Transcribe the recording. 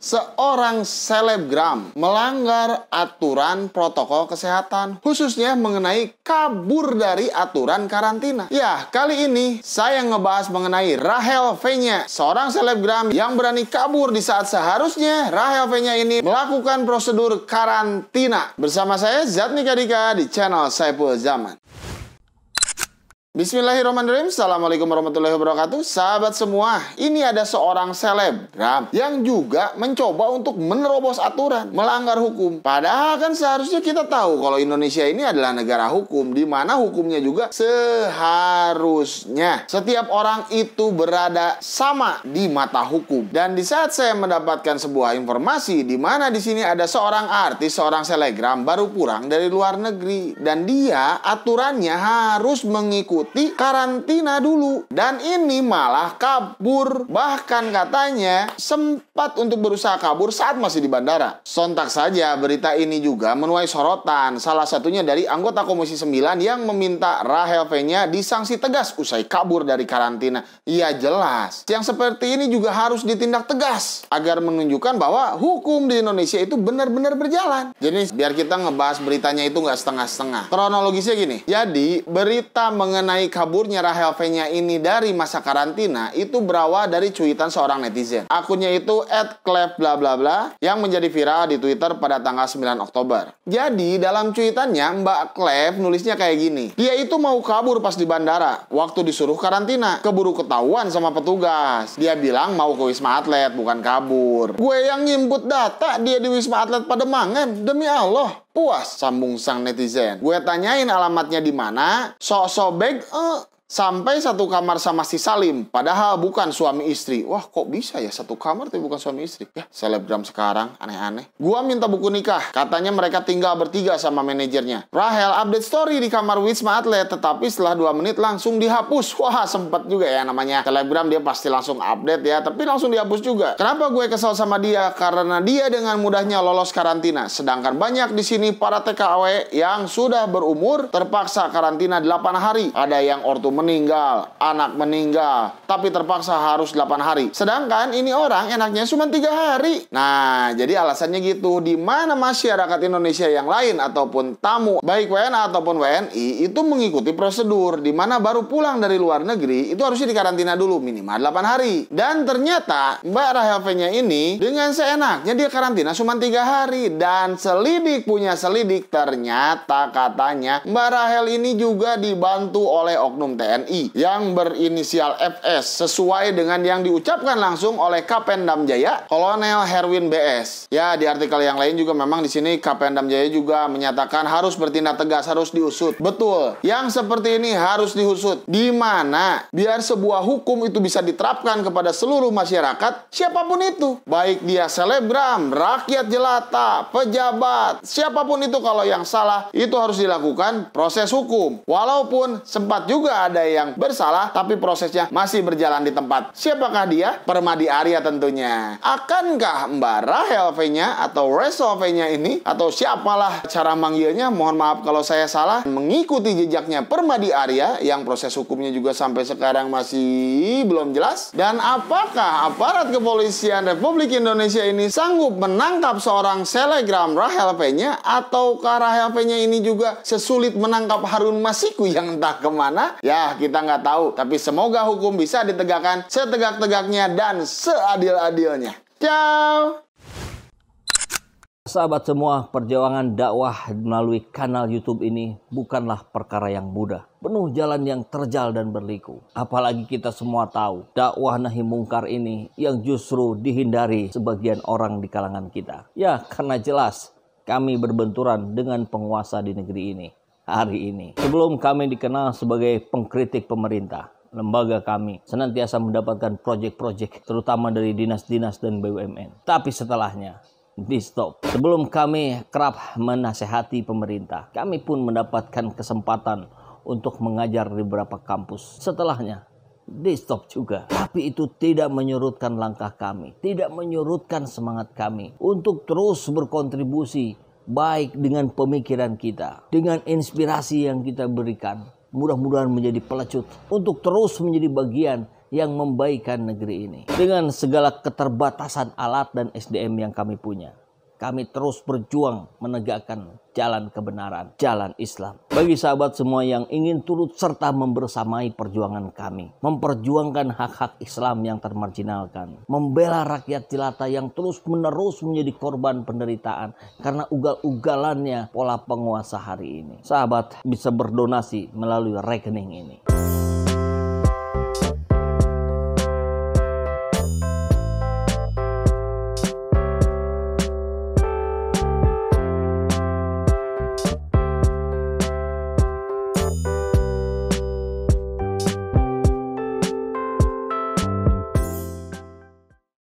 Seorang selebgram melanggar aturan protokol kesehatan, khususnya mengenai kabur dari aturan karantina. Ya, kali ini saya ngebahas mengenai Rachel V-nya, seorang selebgram yang berani kabur di saat seharusnya Rachel V-nya ini melakukan prosedur karantina. Bersama saya Zatnika Dika di channel Saiful Zaman. Bismillahirrahmanirrahim. Assalamualaikum warahmatullahi wabarakatuh. Sahabat semua, ini ada seorang selebgram yang juga mencoba untuk menerobos aturan, melanggar hukum. Padahal kan seharusnya kita tahu kalau Indonesia ini adalah negara hukum, di mana hukumnya juga seharusnya setiap orang itu berada sama di mata hukum. Dan di saat saya mendapatkan sebuah informasi di mana di sini ada seorang artis, seorang selebgram baru pulang dari luar negeri, dan dia aturannya harus mengikuti karantina dulu, dan ini malah kabur. Bahkan katanya sempat untuk berusaha kabur saat masih di bandara. Sontak saja berita ini juga menuai sorotan, salah satunya dari anggota Komisi 9 yang meminta Rachel V-nya disangsi tegas usai kabur dari karantina. Iya jelas, yang seperti ini juga harus ditindak tegas agar menunjukkan bahwa hukum di Indonesia itu benar-benar berjalan. Jadi biar kita ngebahas beritanya itu nggak setengah-setengah. Kronologisnya gini, jadi berita mengenai kaburnya Rachel V-nya ini dari masa karantina itu berawal dari cuitan seorang netizen. Akunnya itu @clef_bla_bla yang menjadi viral di Twitter pada tanggal 9 Oktober. Jadi dalam cuitannya Mbak Clef nulisnya kayak gini. Dia itu mau kabur pas di bandara waktu disuruh karantina. Keburu ketahuan sama petugas. Dia bilang mau ke Wisma Atlet, bukan kabur. Gue yang ngimput data dia di Wisma Atlet Pademangan. Demi Allah. Puas, sambung sang netizen. Gue tanyain alamatnya di mana, sok-sok beg, sampai satu kamar sama si Salim, padahal bukan suami istri. Wah, kok bisa ya satu kamar tapi bukan suami istri? Ya, selebgram sekarang aneh-aneh. Gua minta buku nikah, katanya mereka tinggal bertiga sama manajernya. Rachel update story di kamar Wisma Atlet, tetapi setelah 2 menit langsung dihapus. Wah, sempet juga ya namanya selebgram, dia pasti langsung update ya, tapi langsung dihapus juga. Kenapa gue kesal sama dia? Karena dia dengan mudahnya lolos karantina, sedangkan banyak di sini para TKW yang sudah berumur terpaksa karantina 8 hari. Ada yang ortu meninggal, anak meninggal, tapi terpaksa harus 8 hari. Sedangkan ini orang enaknya cuma 3 hari. Nah, jadi alasannya gitu. Di mana masyarakat Indonesia yang lain ataupun tamu, baik WNA ataupun WNI, itu mengikuti prosedur, di mana baru pulang dari luar negeri, itu harusnya dikarantina dulu, minimal 8 hari. Dan ternyata Mbak Rachel V-nya ini, dengan seenaknya dia karantina cuma 3 hari. Dan selidik punya selidik, ternyata katanya Mbak Rachel ini juga dibantu oleh oknum TNI yang berinisial FS, sesuai dengan yang diucapkan langsung oleh Kapendam Jaya, Kolonel Herwin BS. Ya, di artikel yang lain juga memang di sini Kapendam Jaya juga menyatakan harus bertindak tegas, harus diusut. Betul, yang seperti ini harus diusut. Di mana biar sebuah hukum itu bisa diterapkan kepada seluruh masyarakat, siapapun itu, baik dia selebgram, rakyat jelata, pejabat, siapapun itu, kalau yang salah itu harus dilakukan proses hukum. Walaupun sempat juga ada yang bersalah, tapi prosesnya masih berjalan di tempat. Siapakah dia? Permadi Arya tentunya. Akankah Mbak Rachel V-nya atau Rachel V-nya ini, atau siapalah cara manggilnya, mohon maaf kalau saya salah, mengikuti jejaknya Permadi Arya yang proses hukumnya juga sampai sekarang masih belum jelas? Dan apakah aparat kepolisian Republik Indonesia ini sanggup menangkap seorang selebgram Rachel V-nya, ataukah Rachel V-nya ini juga sesulit menangkap Harun Masiku yang entah kemana? Ya, kita nggak tahu, tapi semoga hukum bisa ditegakkan setegak-tegaknya dan seadil-adilnya. Ciao. Sahabat semua, perjuangan dakwah melalui kanal YouTube ini bukanlah perkara yang mudah. Penuh jalan yang terjal dan berliku. Apalagi kita semua tahu, dakwah nahi mungkar ini yang justru dihindari sebagian orang di kalangan kita. Ya, karena jelas kami berbenturan dengan penguasa di negeri ini. Hari ini, sebelum kami dikenal sebagai pengkritik pemerintah, lembaga kami senantiasa mendapatkan proyek-proyek terutama dari dinas-dinas dan BUMN. Tapi setelahnya di stop. Sebelum kami kerap menasehati pemerintah, kami pun mendapatkan kesempatan untuk mengajar di beberapa kampus. Setelahnya di stop juga. Tapi itu tidak menyurutkan langkah kami, tidak menyurutkan semangat kami untuk terus berkontribusi, baik dengan pemikiran kita, dengan inspirasi yang kita berikan, mudah-mudahan menjadi pelecut untuk terus menjadi bagian yang membaikan negeri ini. Dengan segala keterbatasan alat dan SDM yang kami punya, kami terus berjuang menegakkan jalan kebenaran, jalan Islam. Bagi sahabat semua yang ingin turut serta membersamai perjuangan kami, memperjuangkan hak-hak Islam yang termarginalkan, membela rakyat jelata yang terus-menerus menjadi korban penderitaan karena ugal-ugalannya pola penguasa hari ini. Sahabat bisa berdonasi melalui rekening ini.